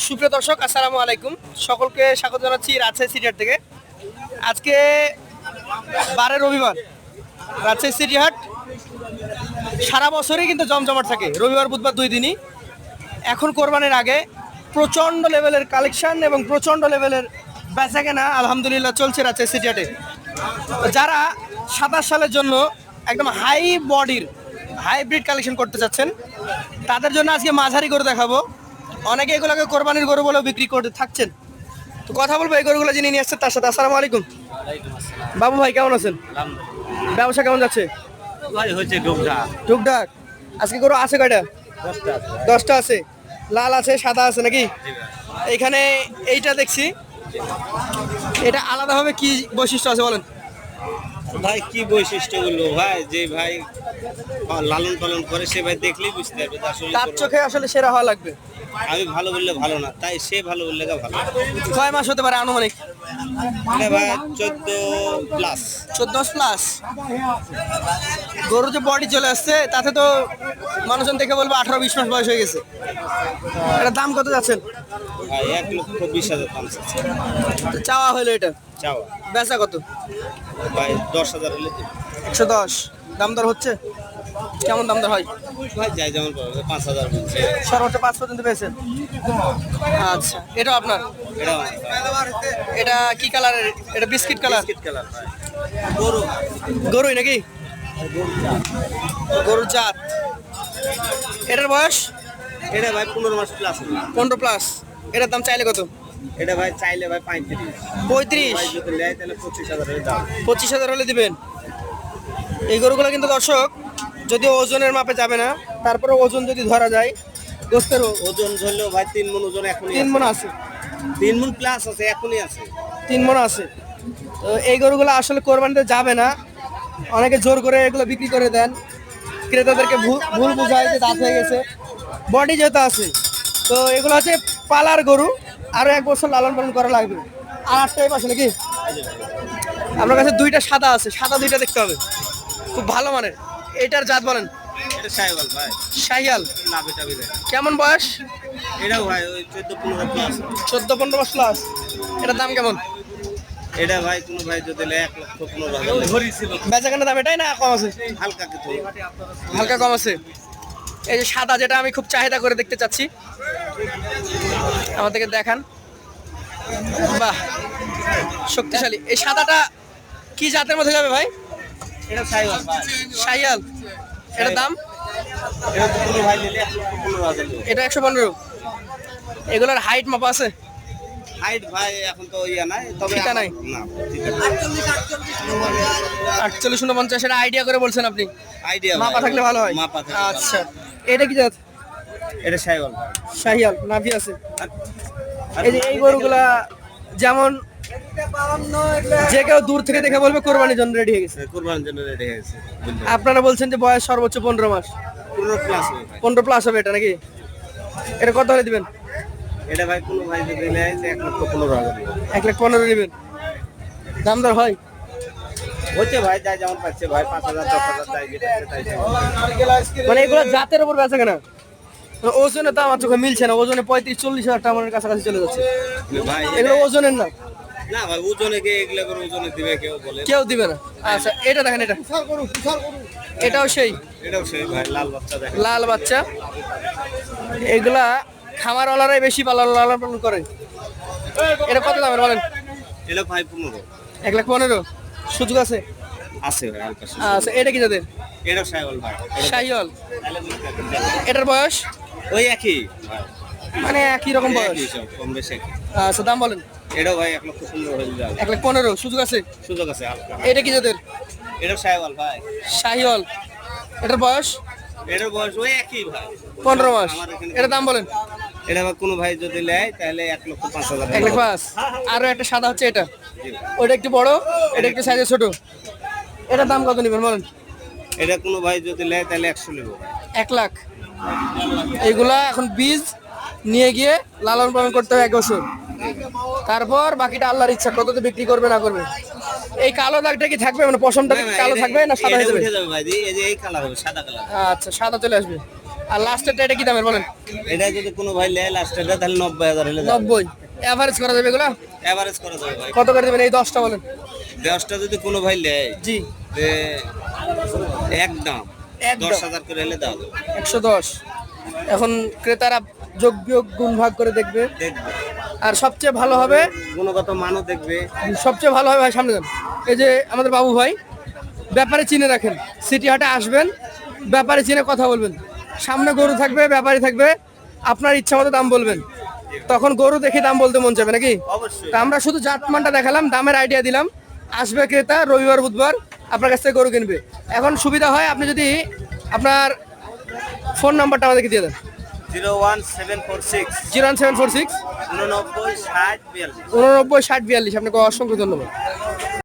সুপ্রিয় দর্শক, আসসালামু আলাইকুম। সকলকে স্বাগত জানাচ্ছি রাজশাহী সিটি হাট থেকে। আজকে বারে রবিবার, রাজশাহী সিটি হাট সারা বছরই কিন্তু জমজমাট থাকে, রবিবার বুধবার দুই দিনই। এখন কোরবানির আগে প্রচণ্ড লেভেলের কালেকশন এবং প্রচণ্ড লেভেলের বেচাকেনা আলহামদুলিল্লাহ চলছে রাজশাহী সিটি হাটে। যারা 27 সালের জন্য একদম হাই বডির হাইব্রিড কালেকশন করতে চাচ্ছেন, তাদের জন্য আজকে মাঝারি গরু দেখাবো। অনেকে এগুলোকে কোরবানির গরু বলেও বিক্রি করতে থাকছেন। তো কথা বলবো এই গরুগুলো যিনি নিয়ে আসছেন তার সাথে। আসসালামু আলাইকুম বাবু ভাই, কেমন আছেন? ব্যবসা কেমন যাচ্ছে? টুকটাক। আজকে গরু আছে কয়টা? 10টা আছে। লাল আছে, সাদা আছে নাকি? এইখানে এইটা দেখছি, এটা আলাদাভাবে কি বৈশিষ্ট্য আছে বলেন ভাই? কি বৈশিষ্ট্য গুলো ভাই, যে ভাই লালন পালন করে সে ভাই দেখলেই বুঝতে পারবে যে আসলে তার চোখে আসলে সেরা হওয়া লাগবে। আমি ভালো বললে ভালো না, তাই সে ভালো বললে ভালো। কয় মাস হতে পারে আনুমানিক? এটা ভাই 14+। 14+ গরু যে বডি চলে আসছে, তাতে তো মানুষজন দেখে বলবো 18-20 মাস বয়স হয়ে গেছে। এটা দাম কত যাচ্ছেন ভাই 1,20,000 দাম চাচ্ছে। চাওয়া হলো এটা, চাওয়া বেচা কত? ভাই 10,000 হলে দিন। 110 দাম দর হচ্ছে? কেমন দাম দর হয় ভাই যাই যেমন পাবে, 5,000 বলছে। সর্বোচ্চ 5 পর্যন্ত পেয়েছেন? আচ্ছা, এটা আপনার? এটা এটা কি কালারের? এটা বিস্কিট কালার। বিস্কিট কালার ভাই। গরু গরুই নাকি? গরুর জাত। এটার বয়স? এটা ভাই 15 মাস প্লাস। 15+। এটার দাম চাইলে কত? এটা ভাই চাইলে ভাই 35। 35? ভাই যদি নেয় তাহলে 25,000 এর দাম। 25,000 হলে দিবেন। এই গরুগুলো কিন্তু দর্শক যদি ওজনের মাপে যাবে না, তারপরে ওজন যদি ধরা যায়, গোস্তের ওজন ধরলেও ভাই 3 মণ ওজন এখনই 3 মণ আছে। 3 মণ প্লাস আছে, এখনই আছে। 3 মণ আছে। তো এই গরুগুলো আসলে কোরবানিতে যাবে না, অনেকে জোর করে এগুলো বিক্রি করে দেন, ক্রেতাদেরকে ভুল বোঝায় যে দাঁত হয়ে গেছে, বডি যেহেতু আছে। তো এগুলো হচ্ছে পালার গরু, আরও 1 বছর লালন পালন করা লাগবে। আর 8 টাইপ আছে নাকি? আপনার কাছে 2টা সাদা আছে, সাদা 2টা দেখতে হবে, খুব ভালো মানের। এটার জাত বলেন? এটা শাহিওয়াল ভাই। শাহিয়াল। না বেটা বিলে। কেমন বয়স? এটাও ভাই ওই 14-15 প্লাস। 14-15 মাস প্লাস। এটার দাম কেমন? এটা ভাই কোনো ভাই যদি নেয় 1,15,000। বেচাকেনার দাম এটাই না কম আছে? হালকা কিছু হালকা কম আছে। এই যে সাদা, যেটা আমি খুব চাহিদা করে দেখতে চাচ্ছি, আমাদেরকে দেখান। বাহ, শক্তিশালী। এই সাদাটা কি জাতের মধ্যে যাবে ভাই? এটা শাহিওয়াল ভাই। শাহিয়াল। এটার দাম? এটা তো কোনো ভাই নিলে 1,15,000। এটা 115। এগুলোর হাইট মাপা আছে? হাইট ভাই এখন তো ইয়া নাই, তবে ঠিকা নাই? না ঠিক আছে। 48-49, এটা আইডিয়া করে বলছেন আপনি? আইডিয়া মাপা থাকলে ভালো হয়। মাপা থাকলে আচ্ছা, এটা কি জাত? এটা শাহিওয়াল ভাই। শাহিয়াল, নাভি আছে। এই যে এই গরুগুলা যেমন যে কেউ দূর থেকে দেখে বলবে কোরবানির জন্য রেডি হয়ে গেছে। কুরবানির জন্য রেডি হয়ে গেছে। আপনারা বলছেন যে বয়স সর্বোচ্চ 15 মাস। 15 প্লাস হবে ভাই। 15+ হবে এটা নাকি? এটা কত হলে দিবেন? এটা ভাই কোনো ভাই যদি নেয় যে 1,15,000। 1,15,000 দিবেন। দাম দর হয়? হচ্ছে ভাই যাই যেমন পাচ্ছে ভাই, 5,000 10,000 তাই যেটা তাই। মানে এগুলো জাতের উপর বেচা কেনা? ওজনে তো আমার চোখে মিলছে না। ওজনে 35-40 হাজার টাকা আমার কাছাকাছি চলে যাচ্ছে। ভাই এগুলো ওজনের না? না ভাই ওজনে কে এগুলা করে ওজনে দিবে কেউ বলে? কেউ দিবে না। আচ্ছা, এটা দেখেন, এটা এটাও সেই এটাও সেই ভাই, লাল বাচ্চা দেখেন। লাল বাচ্চা। এগুলা খামারওয়ালারাই বেশি লালন পালন করে। এটা কত দামের বলেন? এটা ভাই 15। 1,15,000 সুযোগ আছে? আছে ভাই হালকা। আচ্ছা, এটা কি যাদের? এটাও শাহিওয়াল ভাই। শাহিওয়াল। তাহলে বুঝতে পারবেন। এটার বয়স? ওই একই ভাই, মানে একই রকম বয়স। একই সব, কম বেশি একই। আচ্ছা, দাম বলেন? এটাও ভাই 1,15,000 হয়ে যাবে। 1,15,000 সুযোগ আছে? সুযোগ আছে হালকা। এটা কি যাদের? এটাও শাহিওয়াল ভাই। শাহিওয়াল। এটার বয়স? এটার বয়স ওই একই ভাই, 15 মাস। আমার এখানে। এটার দাম বলেন? এটা ভাই কোনো ভাই যদি নেয় তাহলে 1,05,000। 1,05,000। আরো একটা সাদা হচ্ছে এটা, ওটা একটু বড়, এটা একটু সাইজে ছোট। এটার দাম কত নেবেন বলেন? এটা কোনো ভাই যদি নেয় তাহলে 100 নেব। 1,00,000। এইগুলা এখন বীজ নিয়ে গিয়ে লালন পালন করতে হবে 1 বছর, তারপর বাকিটা আল্লাহর ইচ্ছা, কততে বিক্রি করবে না করবে। এই কালো দাগটা কি থাকবে, মানে পশমটা কি কালো থাকবে না সাদা হয়ে যাবে? উঠে যাবে ভাই, এই যে এই কালার হবে, সাদা কালার। আচ্ছা, সাদা চলে আসবে। আর লাস্টেরটা এটা কি দামের বলেন? এটা যদি কোনো ভাই নেয় লাস্টের তাহলে 90,000 হলে 90 এভারেজ করা যাবে এগুলো? এভারেজ করা যাবে ভাই। কত করে দেবেন এই 10টা বলেন? 10টা যদি কোনো ভাই নেয় জি যে একদম একদম 10,000 করে হলে দাও 110। এখন ক্রেতারা যোগ বিয়োগ গুণ ভাগ করে দেখবে। দেখবে, আর সবচেয়ে ভালো হবে, গুণগত মানও দেখবে। সবচেয়ে ভালো হবে ভাই সামনে যান, এই যে আমাদের বাবু ভাই ব্যাপারে চিনে রাখেন, সিটি হাটে আসবেন, ব্যাপারে চিনে কথা বলবেন, সামনে গরু থাকবে, ব্যাপারী থাকবে, আপনার ইচ্ছা মতো দাম বলবেন, তখন গরু দেখে দাম বলতে মন যাবে নাকি? অবশ্যই। তা আমরা শুধু জাতমানটা দেখালাম, দামের আইডিয়া দিলাম, আসবে ক্রেতা রবিবার বুধবার আপনার কাছ থেকে গরু কিনবে। এখন সুবিধা হয় আপনি যদি আপনার ফোন নাম্বারটা আমাদেরকে দিয়ে দেন। 01746 01746 89 60 42। 89 60 42। আপনাকে অসংখ্য ধন্যবাদ।